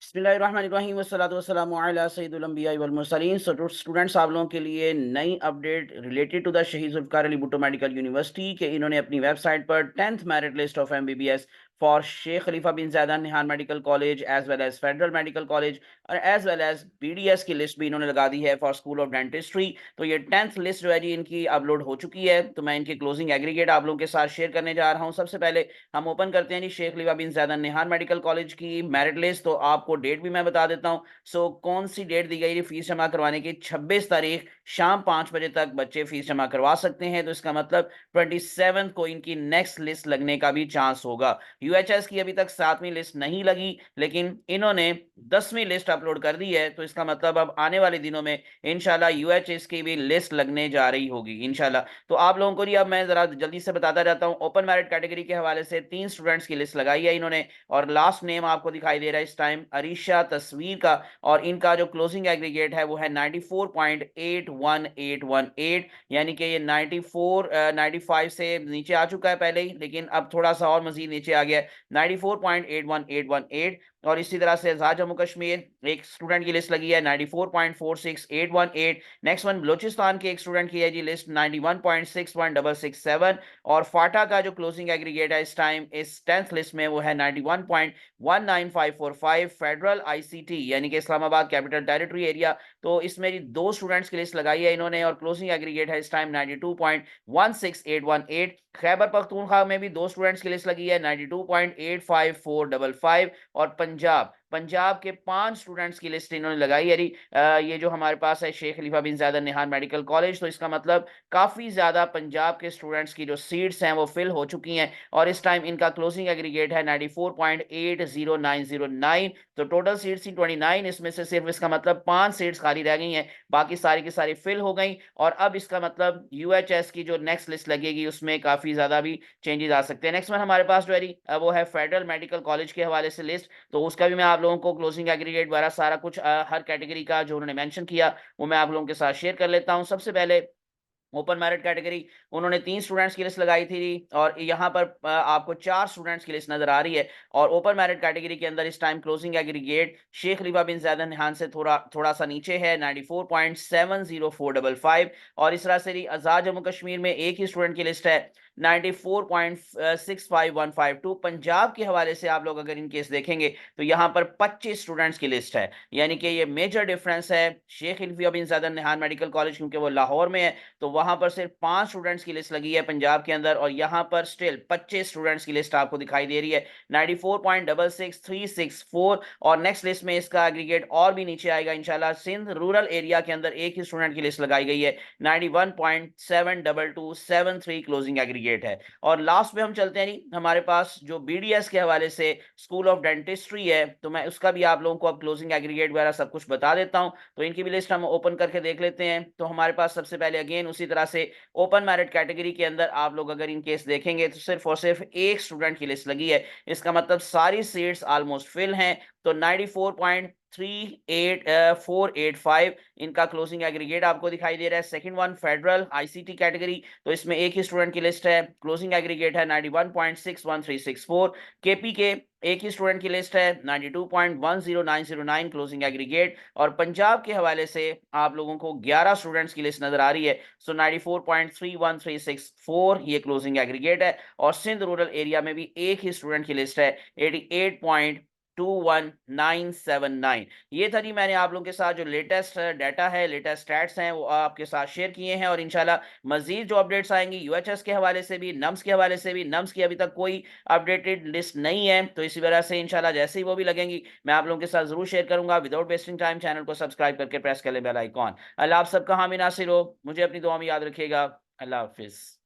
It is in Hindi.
बिस्मिल्लाहिर्रहमानिर्रहीम वस्सलातु वस्सलामु अला सय्यिदिल अंबिया'i वल मुरसलीन। सो स्टूडेंट्स, आप लोगों के लिए नई update related to the Shaheed Zulfikar Ali Bhutto Medical University के इन्होंने अपनी वेबसाइट पर 10th merit list of MBBS for Sheikh Khalifa bin Zayed Al Nahyan Medical College as well as Federal Medical College और एज वेल एज बीडीएस की लिस्ट भी इन्होंने लगा दी है फॉर स्कूल ऑफ डेंटिस्ट्री। तो ये 10th लिस्ट जो है जी इनकी अपलोड हो चुकी है। तो मैं इनकी क्लोजिंग एग्रीगेट आप लोगों के साथ शेयर करने जा रहा हूँ। सबसे पहले हम ओपन करते हैं जी Sheikh Khalifa bin Zayed Al Nahyan Medical college की मेरिट लिस्ट। तो आपको डेट भी मैं बता देता हूँ। कौन सी डेट दी गई है फीस जमा करवाने की? 26 तारीख शाम 5 बजे तक बच्चे फीस जमा करवा सकते हैं। तो इसका मतलब 27 को इनकी नेक्स्ट लिस्ट लगने का भी चांस होगा। यूएचएस की अभी तक 7वीं लिस्ट नहीं लगी, लेकिन इन्होंने 10वीं लिस्ट अपलोड कर दी है। तो इसका मतलब अब आने वाले दिनों में इंशाल्लाह यूएचएस की भी लिस्ट लगने जा रही होगी इंशाल्लाह। तो आप लोगों को जी अब मैं जरा जल्दी से बताता जाता हूं। ओपन मेरिट कैटेगरी के हवाले से 3 स्टूडेंट्स की लिस्ट लगाई है इन्होंने और लास्ट नेम आपको दिखाई दे रहा है इस टाइम अरीशा तस्वीर का। और इनका जो क्लोजिंग एग्रीगेट है वो है 94.81818, यानी कि ये 95 से नीचे आ चुका है पहले ही, लेकिन अब थोड़ा सा और मजीद नीचे आ गया है 94.81818। और इसी तरह से आजाद जम्मू कश्मीर एक स्टूडेंट की लिस्ट लगी है 94.46818। नेक्स्ट वन बलोचिस्तान के एक स्टूडेंट की है जी लिस्ट 91.61667। और फाटा का जो क्लोजिंग एग्रीगेट है इस टाइम इस 10th लिस्ट में वो है 91.19545। फेडरल आईसीटी यानी कि इस्लामाबाद कैपिटल टेरिटरी एरिया, तो इसमें जी 2 स्टूडेंट्स की लिस्ट लगाई है इन्होंने और क्लोजिंग एग्रीगेट है इस टाइम 92.16818। खैबर पख्तूनख्वा में भी 2 स्टूडेंट्स की लिस्ट लगी है 92.85455। और पंजाब के 5 स्टूडेंट्स की लिस्ट इन्होंने लगाई है। ये जो हमारे पास है Sheikh Khalifa bin Zayed Al Nahyan Medical college, तो इसका मतलब काफ़ी ज़्यादा पंजाब के स्टूडेंट्स की जो सीट्स हैं वो फिल हो चुकी हैं और इस टाइम इनका क्लोजिंग एग्रीगेट है 94.80909। तो टोटल सीट्स थी 29, इसमें से सिर्फ इसका मतलब 5 सीट्स खाली रह गई हैं, बाकी सारी की सारी फिल हो गई। और अब इसका मतलब यूएचएस की जो नेक्स्ट लिस्ट लगेगी उसमें काफ़ी ज़्यादा भी चेंजेस आ सकते हैं। नेक्स्ट वन हमारे पास जो है वो है फेडरल मेडिकल कॉलेज के हवाले से लिस्ट। तो उसका भी मैं आप लोगों को क्लोजिंग एग्रीगेट वगैरह सारा कुछ हर कैटेगरी का जो उन्होंने मेंशन किया वो मैं आप लोगों के साथ शेयर कर लेता हूं। सबसे पहले ओपन मेरिट कैटेगरी उन्होंने 3 स्टूडेंट्स की लिस्ट लगाई थी और यहाँ पर आपको 4 स्टूडेंट्स की लिस्ट नजर आ रही है। और ओपन मेरिट कैटेगरी के अंदर इस time closing aggregate Sheikh Khalifa bin Zayed Al Nahyan से थोड़ा थोड़ा सा नीचे है 94.70455। और इस तरह से आजाद जम्मू कश्मीर में एक ही स्टूडेंट की लिस्ट है 94.65152। पंजाब के हवाले से आप लोग अगर इन केस देखेंगे तो यहाँ पर 25 स्टूडेंट्स की लिस्ट है, यानी कि ये मेजर डिफरेंस है। Sheikh Khalifa bin Zayed Al Nahyan Medical college क्योंकि वो लाहौर में है तो वहां पर सिर्फ 5 स्टूडेंट्स की लिस्ट लगी है पंजाब के अंदर और यहां पर स्टिल 25 स्टूडेंट्स की लिस्ट आपको दिखाई दे रही है 94.66364। और नेक्स्ट लिस्ट में इसका एग्रीगेट और भी नीचे आएगा इंशाल्लाह। सिंध रूरल एरिया के अंदर एक ही स्टूडेंट की लिस्ट लगाई गई है 91.72273 क्लोजिंग एग्रीगेट है। और लास्ट में हम चलते हैं नहीं, हमारे पास जो बीडीएस के हवाले से स्कूल ऑफ डेंटिस्ट्री है तो मैं उसका भी आप लोगों को अब क्लोजिंग एग्रीगेट वगैरह सब कुछ बता देता हूं। तो इनकी भी लिस्ट हम ओपन करके देख लेते हैं। तो हमारे पास सबसे पहले अगेन उसी तरह से ओपन मेरिट कैटेगरी के अंदर आप लोग अगर इन केस देखेंगे तो सिर्फ और सिर्फ एक स्टूडेंट की लिस्ट लगी है, इसका मतलब सारी सीट्स ऑलमोस्ट फिल हैं। तो 94.38485 इनका क्लोजिंग एग्रीगेट आपको दिखाई दे रहा है। Second one federal ICT category, तो इसमें एक ही स्टूडेंट की लिस्ट है, क्लोजिंग एग्रीगेट है 91.61364। केपी के एक ही स्टूडेंट की लिस्ट है 92.10909 क्लोजिंग एग्रीगेट। और पंजाब के हवाले से आप लोगों को 11 स्टूडेंट्स की लिस्ट नजर आ रही है। 94.31364 ये क्लोजिंग एग्रीगेट है। और सिंध रूरल एरिया में भी एक ही स्टूडेंट की लिस्ट है 88.21979। ये था जी मैंने आप लोगों के साथ जो लेटेस्ट डाटा है, लेटेस्ट स्टैट्स हैं वो आपके साथ शेयर किए हैं। और इंशाल्लाह मजीद जो अपडेट्स आएंगी यूएचएस के हवाले से भी, नम्स के हवाले से भी, नम्स की अभी तक कोई अपडेटेड लिस्ट नहीं है, तो इसी वजह से इंशाल्लाह जैसे ही वो भी लगेंगी मैं आप लोगों के साथ जरूर शेयर करूंगा। विदाउट वेस्टिंग टाइम चैनल को सब्सक्राइब करके प्रेस कर ले बेल आइकॉन। अल्लाह आप सबका हामी नासिर हो, मुझे अपनी दुआ में याद रखिएगा। अल्लाह हाफिज।